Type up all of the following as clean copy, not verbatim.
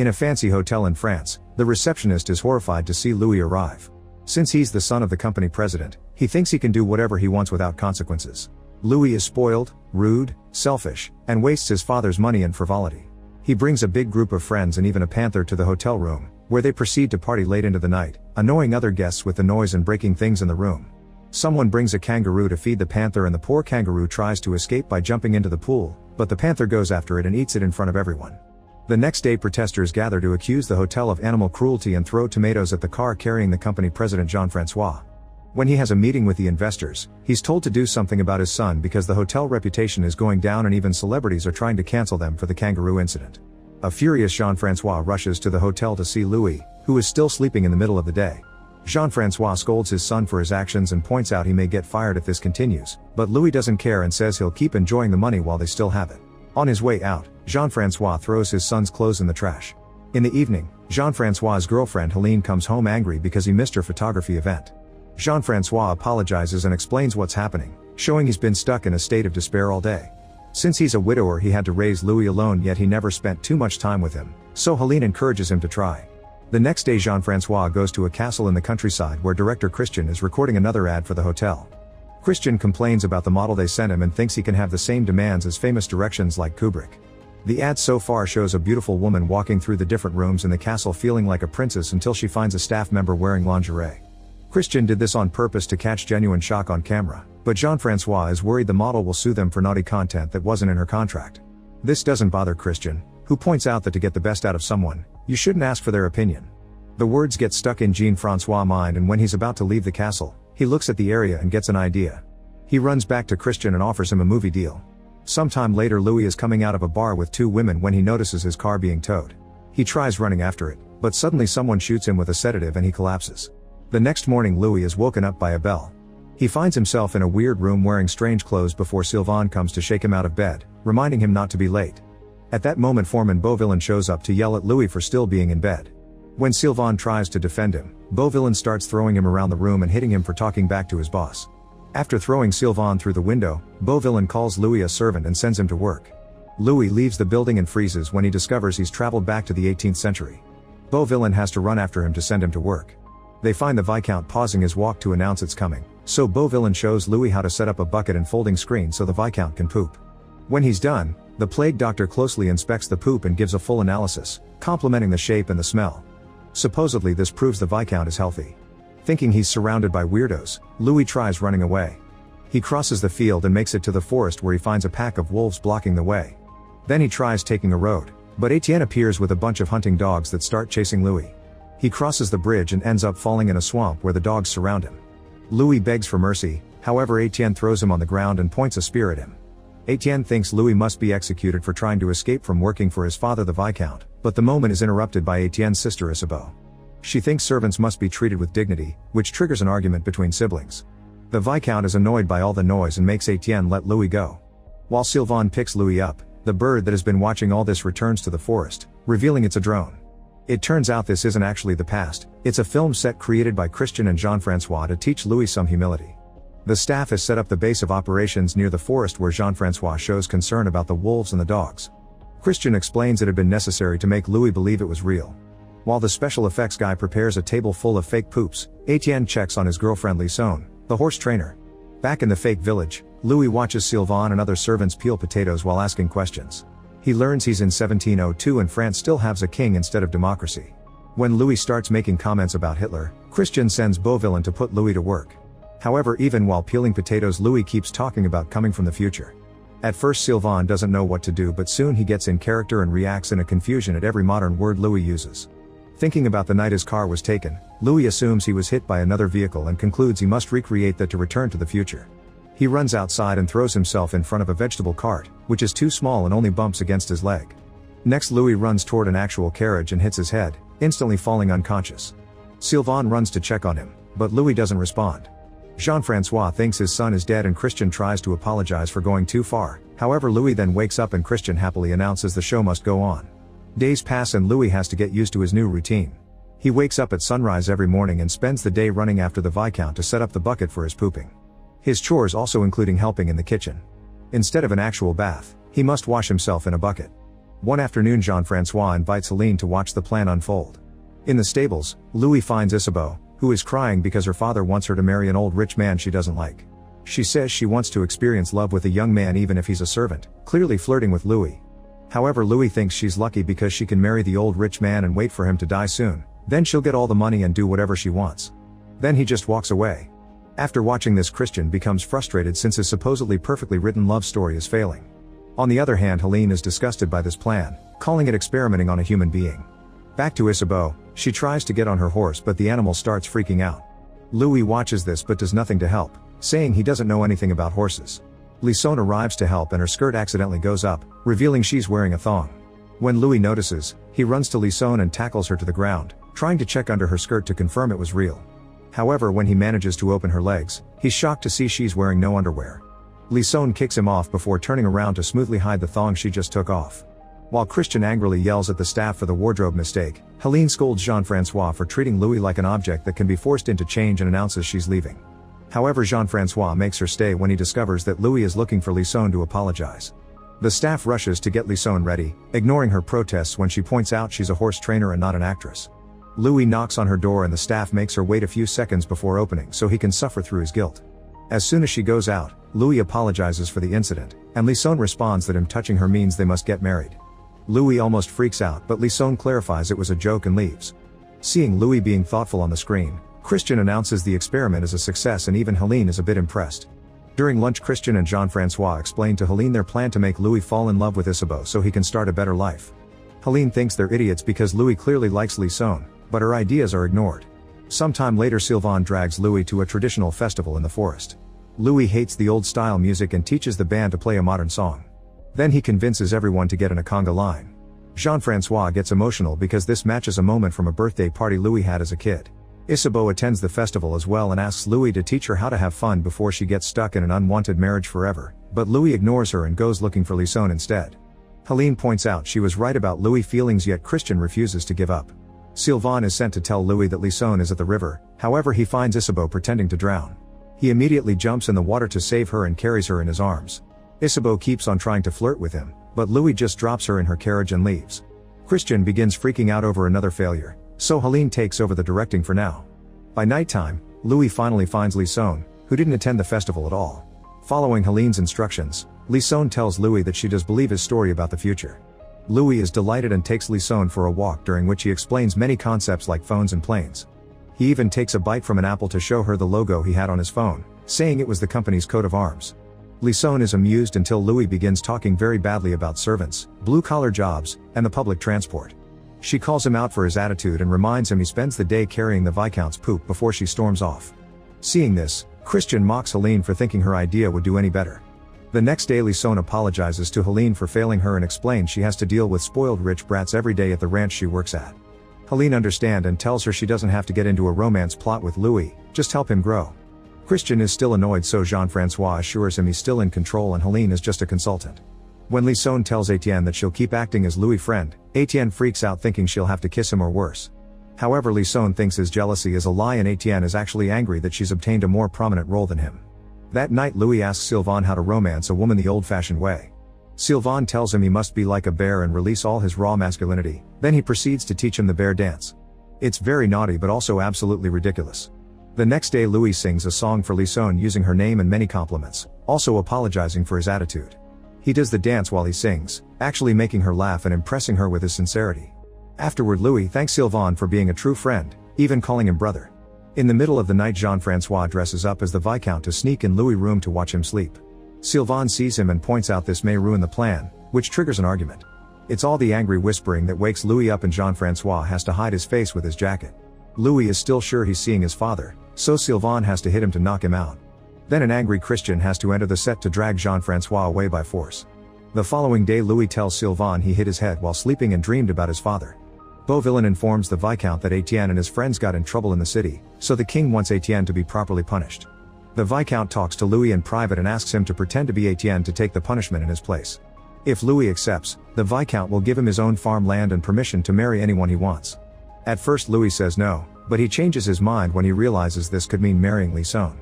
In a fancy hotel in France, the receptionist is horrified to see Louis arrive. Since he's the son of the company president, he thinks he can do whatever he wants without consequences. Louis is spoiled, rude, selfish, and wastes his father's money in frivolity. He brings a big group of friends and even a panther to the hotel room, where they proceed to party late into the night, annoying other guests with the noise and breaking things in the room. Someone brings a kangaroo to feed the panther and the poor kangaroo tries to escape by jumping into the pool, but the panther goes after it and eats it in front of everyone. The next day protesters gather to accuse the hotel of animal cruelty and throw tomatoes at the car carrying the company president Jean-Francois. When he has a meeting with the investors, he's told to do something about his son because the hotel reputation is going down and even celebrities are trying to cancel them for the kangaroo incident. A furious Jean-Francois rushes to the hotel to see Louis, who is still sleeping in the middle of the day. Jean-Francois scolds his son for his actions and points out he may get fired if this continues, but Louis doesn't care and says he'll keep enjoying the money while they still have it. On his way out, Jean-Francois throws his son's clothes in the trash. In the evening, Jean-Francois's girlfriend Helene comes home angry because he missed her photography event. Jean-Francois apologizes and explains what's happening, showing he's been stuck in a state of despair all day. Since he's a widower, he had to raise Louis alone, yet he never spent too much time with him, so Helene encourages him to try. The next day Jean-Francois goes to a castle in the countryside where director Christian is recording another ad for the hotel. Christian complains about the model they sent him and thinks he can have the same demands as famous directions like Kubrick. The ad so far shows a beautiful woman walking through the different rooms in the castle feeling like a princess until she finds a staff member wearing lingerie. Christian did this on purpose to catch genuine shock on camera, but Jean-Francois is worried the model will sue them for naughty content that wasn't in her contract. This doesn't bother Christian, who points out that to get the best out of someone, you shouldn't ask for their opinion. The words get stuck in Jean-Francois' mind, and when he's about to leave the castle, he looks at the area and gets an idea. He runs back to Christian and offers him a movie deal. Sometime later Louis is coming out of a bar with two women when he notices his car being towed. He tries running after it, but suddenly someone shoots him with a sedative and he collapses. The next morning Louis is woken up by a bell. He finds himself in a weird room wearing strange clothes before Sylvain comes to shake him out of bed, reminding him not to be late. At that moment Foreman Beauvillain shows up to yell at Louis for still being in bed. When Sylvain tries to defend him, Beauvillain starts throwing him around the room and hitting him for talking back to his boss. After throwing Sylvain through the window, Beauvillain calls Louis a servant and sends him to work. Louis leaves the building and freezes when he discovers he's traveled back to the 18th century. Beauvillain has to run after him to send him to work. They find the Viscount pausing his walk to announce it's coming, so Beauvillain shows Louis how to set up a bucket and folding screen so the Viscount can poop. When he's done, the plague doctor closely inspects the poop and gives a full analysis, complimenting the shape and the smell. Supposedly this proves the Viscount is healthy. Thinking he's surrounded by weirdos, Louis tries running away. He crosses the field and makes it to the forest where he finds a pack of wolves blocking the way. Then he tries taking a road, but Etienne appears with a bunch of hunting dogs that start chasing Louis. He crosses the bridge and ends up falling in a swamp where the dogs surround him. Louis begs for mercy, however Etienne throws him on the ground and points a spear at him. Etienne thinks Louis must be executed for trying to escape from working for his father the Viscount, but the moment is interrupted by Etienne's sister Isabeau. She thinks servants must be treated with dignity, which triggers an argument between siblings. The Viscount is annoyed by all the noise and makes Etienne let Louis go. While Sylvain picks Louis up, the bird that has been watching all this returns to the forest, revealing it's a drone. It turns out this isn't actually the past, it's a film set created by Christian and Jean-Francois to teach Louis some humility. The staff has set up the base of operations near the forest where Jean-Francois shows concern about the wolves and the dogs. Christian explains it had been necessary to make Louis believe it was real. While the special effects guy prepares a table full of fake poops, Etienne checks on his girlfriend Lison, the horse trainer. Back in the fake village, Louis watches Sylvain and other servants peel potatoes while asking questions. He learns he's in 1702 and France still has a king instead of democracy. When Louis starts making comments about Hitler, Christian sends Beauvillain to put Louis to work. However, even while peeling potatoes, Louis keeps talking about coming from the future. At first Sylvain doesn't know what to do, but soon he gets in character and reacts in a confusion at every modern word Louis uses. Thinking about the night his car was taken, Louis assumes he was hit by another vehicle and concludes he must recreate that to return to the future. He runs outside and throws himself in front of a vegetable cart, which is too small and only bumps against his leg. Next Louis runs toward an actual carriage and hits his head, instantly falling unconscious. Sylvain runs to check on him, but Louis doesn't respond. Jean-Francois thinks his son is dead and Christian tries to apologize for going too far, however Louis then wakes up and Christian happily announces the show must go on. Days pass and Louis has to get used to his new routine. He wakes up at sunrise every morning and spends the day running after the Viscount to set up the bucket for his pooping. His chores also including helping in the kitchen. Instead of an actual bath, he must wash himself in a bucket. One afternoon Jean-Francois invites Helene to watch the plan unfold. In the stables, Louis finds Isabeau, who is crying because her father wants her to marry an old rich man she doesn't like. She says she wants to experience love with a young man even if he's a servant, clearly flirting with Louis. However, Louis thinks she's lucky because she can marry the old rich man and wait for him to die soon, then she'll get all the money and do whatever she wants. Then he just walks away. After watching this, Christian becomes frustrated since his supposedly perfectly written love story is failing. On the other hand, Helene is disgusted by this plan, calling it experimenting on a human being. Back to Isabeau, she tries to get on her horse but the animal starts freaking out. Louis watches this but does nothing to help, saying he doesn't know anything about horses. Lysone arrives to help and her skirt accidentally goes up, revealing she's wearing a thong. When Louis notices, he runs to Lysone and tackles her to the ground, trying to check under her skirt to confirm it was real. However, when he manages to open her legs, he's shocked to see she's wearing no underwear. Lysone kicks him off before turning around to smoothly hide the thong she just took off. While Christian angrily yells at the staff for the wardrobe mistake, Helene scolds Jean-Francois for treating Louis like an object that can be forced into change and announces she's leaving. However, Jean-Francois makes her stay when he discovers that Louis is looking for Lysone to apologize. The staff rushes to get Lysone ready, ignoring her protests when she points out she's a horse trainer and not an actress. Louis knocks on her door and the staff makes her wait a few seconds before opening so he can suffer through his guilt. As soon as she goes out, Louis apologizes for the incident, and Lysone responds that him touching her means they must get married. Louis almost freaks out but Lysone clarifies it was a joke and leaves. Seeing Louis being thoughtful on the screen, Christian announces the experiment is a success and even Helene is a bit impressed. During lunch, Christian and Jean-Francois explain to Helene their plan to make Louis fall in love with Isabeau so he can start a better life. Helene thinks they're idiots because Louis clearly likes Lysone, but her ideas are ignored. Sometime later, Sylvain drags Louis to a traditional festival in the forest. Louis hates the old-style music and teaches the band to play a modern song. Then he convinces everyone to get in a conga line. Jean-Francois gets emotional because this matches a moment from a birthday party Louis had as a kid. Isabeau attends the festival as well and asks Louis to teach her how to have fun before she gets stuck in an unwanted marriage forever, but Louis ignores her and goes looking for Lysone instead. Helene points out she was right about Louis' feelings, yet Christian refuses to give up. Sylvain is sent to tell Louis that Lysone is at the river, however he finds Isabeau pretending to drown. He immediately jumps in the water to save her and carries her in his arms. Isabeau keeps on trying to flirt with him, but Louis just drops her in her carriage and leaves. Christian begins freaking out over another failure, so Helene takes over the directing for now. By nighttime, Louis finally finds Lysone, who didn't attend the festival at all. Following Helene's instructions, Lysone tells Louis that she does believe his story about the future. Louis is delighted and takes Lysone for a walk, during which he explains many concepts like phones and planes. He even takes a bite from an apple to show her the logo he had on his phone, saying it was the company's coat of arms. Lysone is amused until Louis begins talking very badly about servants, blue-collar jobs, and the public transport. She calls him out for his attitude and reminds him he spends the day carrying the Viscount's poop before she storms off. Seeing this, Christian mocks Helene for thinking her idea would do any better. The next day, Lysone apologizes to Helene for failing her and explains she has to deal with spoiled rich brats every day at the ranch she works at. Helene understands and tells her she doesn't have to get into a romance plot with Louis, just help him grow. Christian is still annoyed, so Jean-Francois assures him he's still in control and Helene is just a consultant. When Lysone tells Etienne that she'll keep acting as Louis' friend, Etienne freaks out thinking she'll have to kiss him or worse. However, Lysone thinks his jealousy is a lie and Etienne is actually angry that she's obtained a more prominent role than him. That night, Louis asks Sylvain how to romance a woman the old-fashioned way. Sylvain tells him he must be like a bear and release all his raw masculinity, then he proceeds to teach him the bear dance. It's very naughty but also absolutely ridiculous. The next day, Louis sings a song for Lysone using her name and many compliments, also apologizing for his attitude. He does the dance while he sings, actually making her laugh and impressing her with his sincerity. Afterward, Louis thanks Sylvain for being a true friend, even calling him brother. In the middle of the night, Jean-Francois dresses up as the Viscount to sneak in Louis' room to watch him sleep. Sylvain sees him and points out this may ruin the plan, which triggers an argument. It's all the angry whispering that wakes Louis up and Jean-Francois has to hide his face with his jacket. Louis is still sure he's seeing his father, so Sylvain has to hit him to knock him out. Then an angry Christian has to enter the set to drag Jean-Francois away by force. The following day, Louis tells Sylvain he hit his head while sleeping and dreamed about his father. Beauvillain informs the Viscount that Etienne and his friends got in trouble in the city, so the king wants Etienne to be properly punished. The Viscount talks to Louis in private and asks him to pretend to be Etienne to take the punishment in his place. If Louis accepts, the Viscount will give him his own farmland and permission to marry anyone he wants. At first, Louis says no, but he changes his mind when he realizes this could mean marrying Lysone.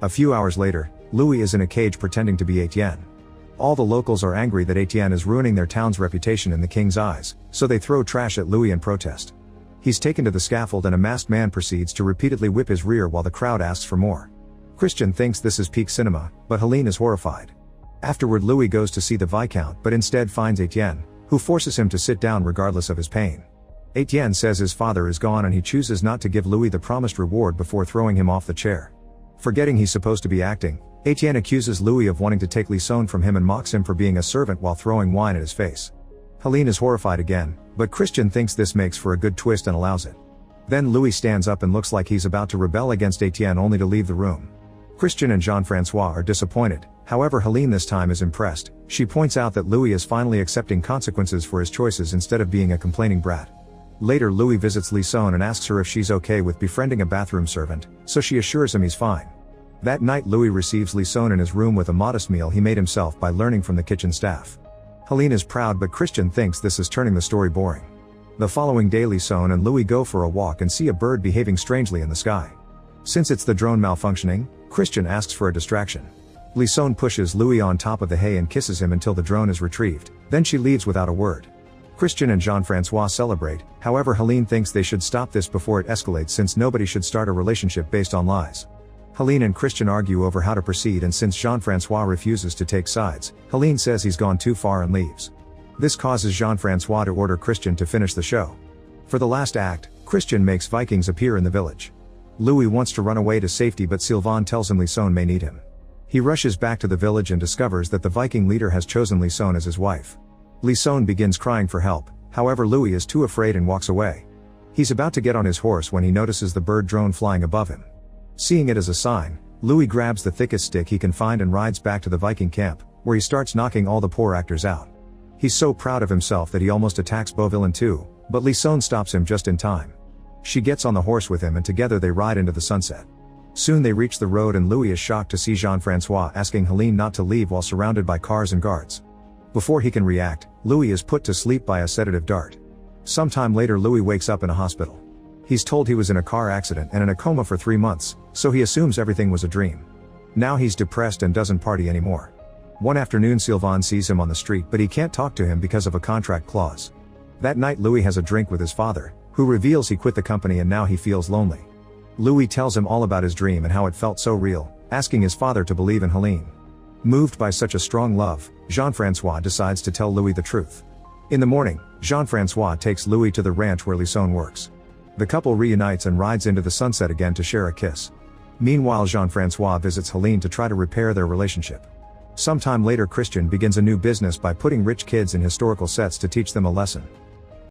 A few hours later, Louis is in a cage pretending to be Etienne. All the locals are angry that Etienne is ruining their town's reputation in the king's eyes, so they throw trash at Louis in protest. He's taken to the scaffold and a masked man proceeds to repeatedly whip his rear while the crowd asks for more. Christian thinks this is peak cinema, but Helene is horrified. Afterward, Louis goes to see the Viscount but instead finds Etienne, who forces him to sit down regardless of his pain. Etienne says his father is gone and he chooses not to give Louis the promised reward before throwing him off the chair. Forgetting he's supposed to be acting, Etienne accuses Louis of wanting to take Lison from him and mocks him for being a servant while throwing wine at his face. Helene is horrified again, but Christian thinks this makes for a good twist and allows it. Then Louis stands up and looks like he's about to rebel against Etienne only to leave the room. Christian and Jean-Francois are disappointed, however Helene this time is impressed. She points out that Louis is finally accepting consequences for his choices instead of being a complaining brat. Later Louis visits Lison and asks her if she's okay with befriending a bathroom servant, so she assures him he's fine. That night Louis receives Lison in his room with a modest meal he made himself by learning from the kitchen staff. Helene is proud but Christian thinks this is turning the story boring. The following day Lison and Louis go for a walk and see a bird behaving strangely in the sky. Since it's the drone malfunctioning, Christian asks for a distraction. Lison pushes Louis on top of the hay and kisses him until the drone is retrieved, then she leaves without a word. Christian and Jean-Francois celebrate, however Helene thinks they should stop this before it escalates since nobody should start a relationship based on lies. Helene and Christian argue over how to proceed and since Jean-Francois refuses to take sides, Helene says he's gone too far and leaves. This causes Jean-Francois to order Christian to finish the show. For the last act, Christian makes Vikings appear in the village. Louis wants to run away to safety but Sylvain tells him Lison may need him. He rushes back to the village and discovers that the Viking leader has chosen Lison as his wife. Lison begins crying for help, however Louis is too afraid and walks away. He's about to get on his horse when he notices the bird drone flying above him. Seeing it as a sign, Louis grabs the thickest stick he can find and rides back to the Viking camp, where he starts knocking all the poor actors out. He's so proud of himself that he almost attacks Beauvillain too, but Lison stops him just in time. She gets on the horse with him and together they ride into the sunset. Soon they reach the road and Louis is shocked to see Jean-Francois asking Helene not to leave while surrounded by cars and guards. Before he can react, Louis is put to sleep by a sedative dart. Sometime later Louis wakes up in a hospital. He's told he was in a car accident and in a coma for 3 months, so he assumes everything was a dream. Now he's depressed and doesn't party anymore. One afternoon Sylvain sees him on the street but he can't talk to him because of a contract clause. That night Louis has a drink with his father, who reveals he quit the company and now he feels lonely. Louis tells him all about his dream and how it felt so real, asking his father to believe in Helene. Moved by such a strong love, Jean-Francois decides to tell Louis the truth. In the morning, Jean-Francois takes Louis to the ranch where Lison works. The couple reunites and rides into the sunset again to share a kiss. Meanwhile Jean-Francois visits Helene to try to repair their relationship. Sometime later Christian begins a new business by putting rich kids in historical sets to teach them a lesson.